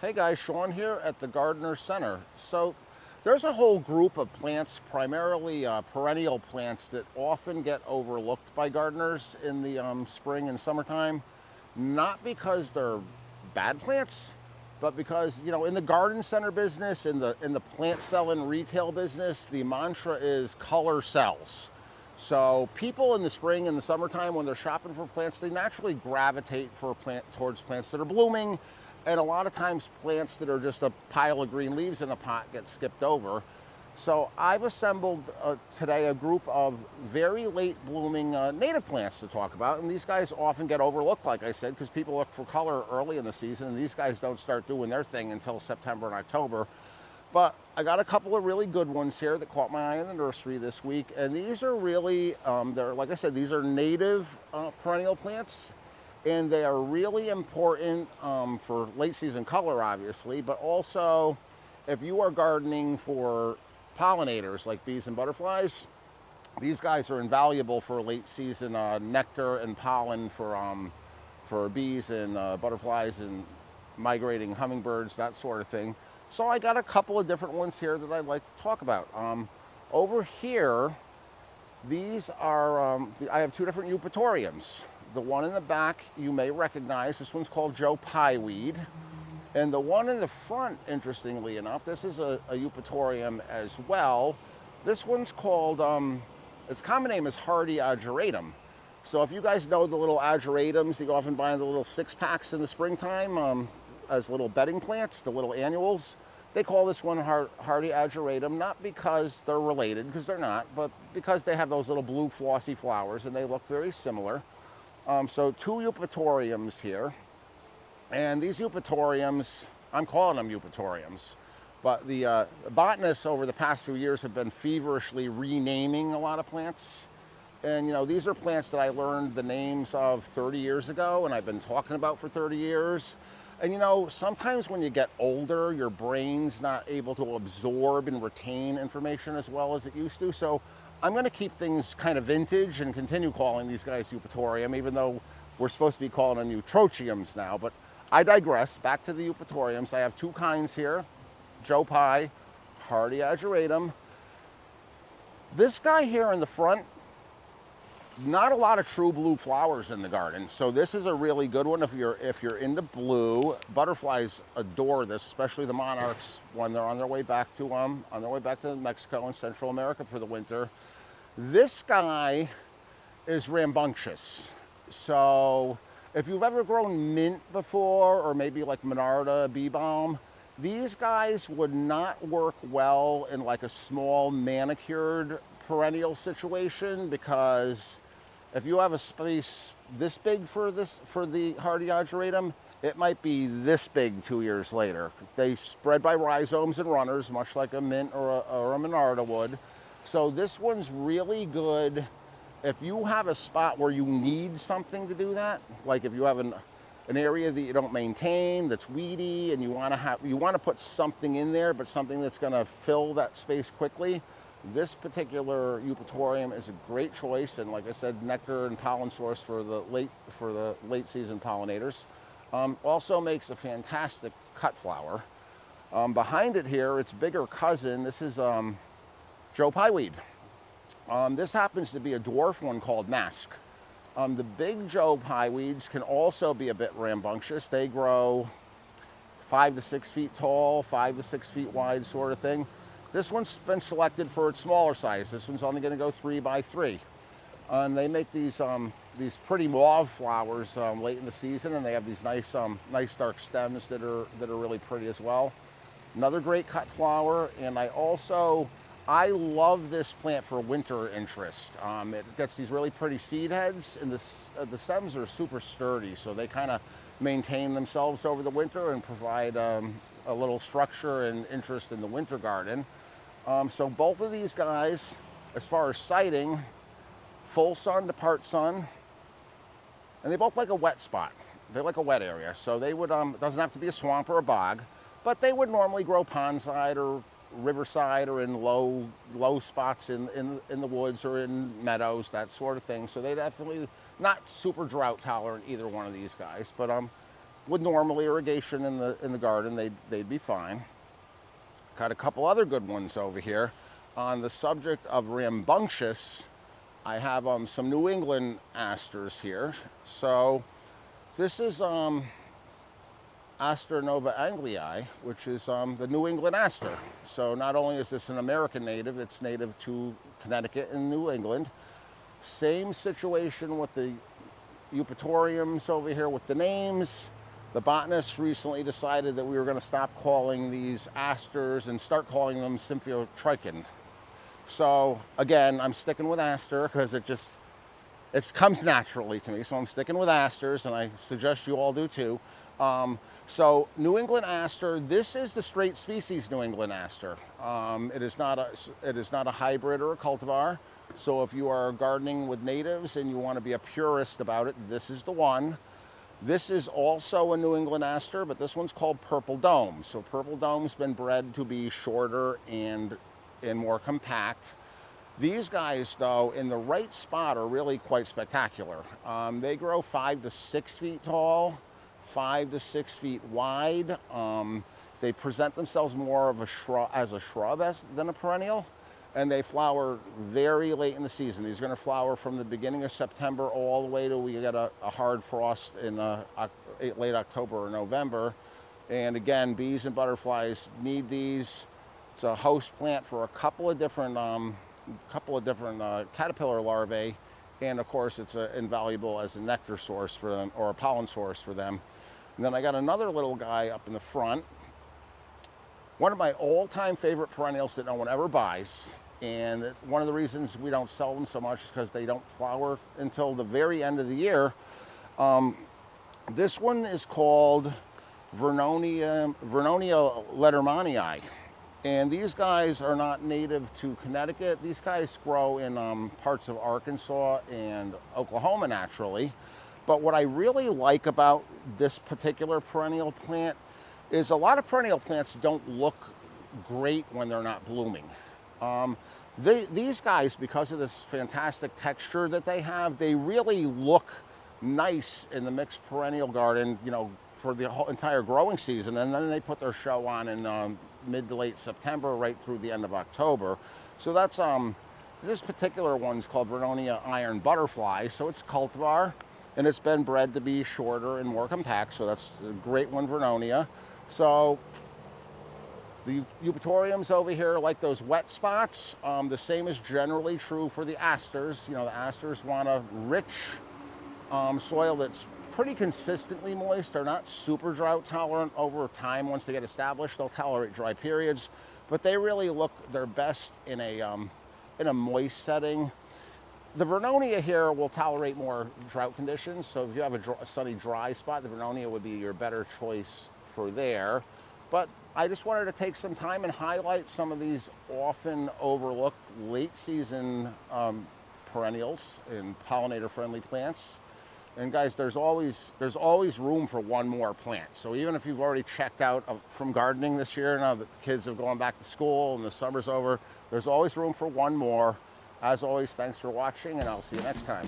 Hey guys, Sean here at the Gardener Center. So there's a whole group of plants, primarily perennial plants, that often get overlooked by gardeners in the spring and summertime. Not because they're bad plants, but because, in the garden center business, in the plant selling retail business, the mantra is color sells. So people in the spring and the summertime, when they're shopping for plants, they naturally gravitate towards plants that are blooming, and a lot of times plants that are just a pile of green leaves in a pot get skipped over. So I've assembled today a group of very late blooming native plants to talk about, and these guys often get overlooked, like I said, because people look for color early in the season, and these guys don't start doing their thing until September and October. But I got a couple of really good ones here that caught my eye in the nursery this week, and these are really, they're, like I said, these are native perennial plants, and they are really important for late season color, obviously, but also if you are gardening for pollinators like bees and butterflies, these guys are invaluable for late season nectar and pollen for bees and butterflies and migrating hummingbirds, that sort of thing. So I got a couple of different ones here that I'd like to talk about. Over here, these are, I have two different Eupatoriums. The one in the back you may recognize. This one's called Joe-Pye weed. And the one in the front, interestingly enough, this is a Eupatorium as well. This one's called, its common name is hardy Ageratum. So if you guys know the little Ageratums that you often buy in the little 6-packs in the springtime as little bedding plants, the little annuals, they call this one hardy Ageratum, not because they're related, because they're not, but because they have those little blue flossy flowers and they look very similar. So two Eupatoriums here. And these Eupatoriums, I'm calling them Eupatoriums, but the botanists over the past few years have been feverishly renaming a lot of plants. And these are plants that I learned the names of 30 years ago and I've been talking about for 30 years. And sometimes when you get older, your brain's not able to absorb and retain information as well as it used to. So I'm going to keep things kind of vintage and continue calling these guys Eupatorium, even though we're supposed to be calling them Eutrochiums now. But I digress. Back to the Eupatoriums. I have two kinds here, Joe-Pye, hardy Ageratum. This guy here in the front, not a lot of true blue flowers in the garden, so this is a really good one if you're into blue. Butterflies adore this, especially the monarchs when they're on their way back to Mexico and Central America for the winter. This guy is rambunctious. So if you've ever grown mint before, or maybe like Monarda, bee balm, these guys would not work well in like a small manicured perennial situation, because if you have a space this big for the hardy Ageratum, it might be this big 2 years later. They spread by rhizomes and runners, much like a mint or a Monarda would. So this one's really good if you have a spot where you need something to do that, like if you have an area that you don't maintain, that's weedy, and you want to put something in there, but something that's going to fill that space quickly. This particular Eupatorium is a great choice, and like I said, nectar and pollen source for the late season pollinators. Also makes a fantastic cut flower. Behind it here, its bigger cousin, this is Joe-Pye weed. This happens to be a dwarf one called Mask. The big Joe-Pye weeds can also be a bit rambunctious. They grow 5 to 6 feet tall, 5 to 6 feet wide, sort of thing. This one's been selected for its smaller size. This one's only going to go 3 by 3. And they make these pretty mauve flowers late in the season, and they have these nice dark stems that are really pretty as well. Another great cut flower, and I love this plant for winter interest. It gets these really pretty seed heads, and the stems are super sturdy, so they kind of maintain themselves over the winter and provide a little structure and interest in the winter garden. So both of these guys, as far as siting, full sun to part sun, and they both like a wet spot. They like a wet area, so they would, it doesn't have to be a swamp or a bog, but they would normally grow pondside or riverside or in low spots in the woods or in meadows, that sort of thing. So they definitely not super drought tolerant, either one of these guys, but with normal irrigation in the garden, they'd be fine. Got a couple other good ones over here. On the subject of rambunctious, I have some New England asters here. So this is Aster nova anglii, which is the New England aster. So not only is this an American native, it's native to Connecticut and New England. Same situation with the Eupatoriums over here with the names. The botanists recently decided that we were going to stop calling these asters and start calling them Symphyotrichum. So again, I'm sticking with aster because it comes naturally to me. So I'm sticking with asters, and I suggest you all do too. So New England aster, this is the straight species New England aster. It is not a hybrid or a cultivar. So if you are gardening with natives and you want to be a purist about it, this is the one. This is also a New England aster, but this one's called Purple Dome. So Purple Dome's been bred to be shorter and more compact. These guys, though, in the right spot are really quite spectacular. They grow 5 to 6 feet tall, 5 to 6 feet wide. They present themselves more of as a shrub than a perennial, and they flower very late in the season. These are going to flower from the beginning of September all the way till we get a hard frost in late October or November. And again, bees and butterflies need these. It's a host plant for a couple of different caterpillar larvae, and of course it's invaluable as a nectar source for them, or a pollen source for them. And then I got another little guy up in the front. One of my all-time favorite perennials that no one ever buys, and one of the reasons we don't sell them so much is because they don't flower until the very end of the year. This one is called Vernonia lettermanii. And these guys are not native to Connecticut. These guys grow in parts of Arkansas and Oklahoma naturally. But what I really like about this particular perennial plant is a lot of perennial plants don't look great when they're not blooming. These guys, because of this fantastic texture that they have, they really look nice in the mixed perennial garden, you know, for the whole entire growing season. And then they put their show on in mid to late September, right through the end of October. So that's this particular one's called Vernonia iron butterfly. So it's cultivar, and it's been bred to be shorter and more compact. So that's a great one, Vernonia. So the Eupatoriums over here like those wet spots. The same is generally true for the asters. You know, the asters want a rich soil that's pretty consistently moist. They're not super drought tolerant over time. Once they get established, they'll tolerate dry periods, but they really look their best in a moist setting. The Vernonia here will tolerate more drought conditions. So if you have a sunny, dry spot, the Vernonia would be your better choice for there. But I just wanted to take some time and highlight some of these often overlooked late season perennials and pollinator friendly plants. And guys, there's always room for one more plant. So even if you've already checked out from gardening this year, now that the kids have gone back to school and the summer's over, there's always room for one more. As always, thanks for watching, and I'll see you next time.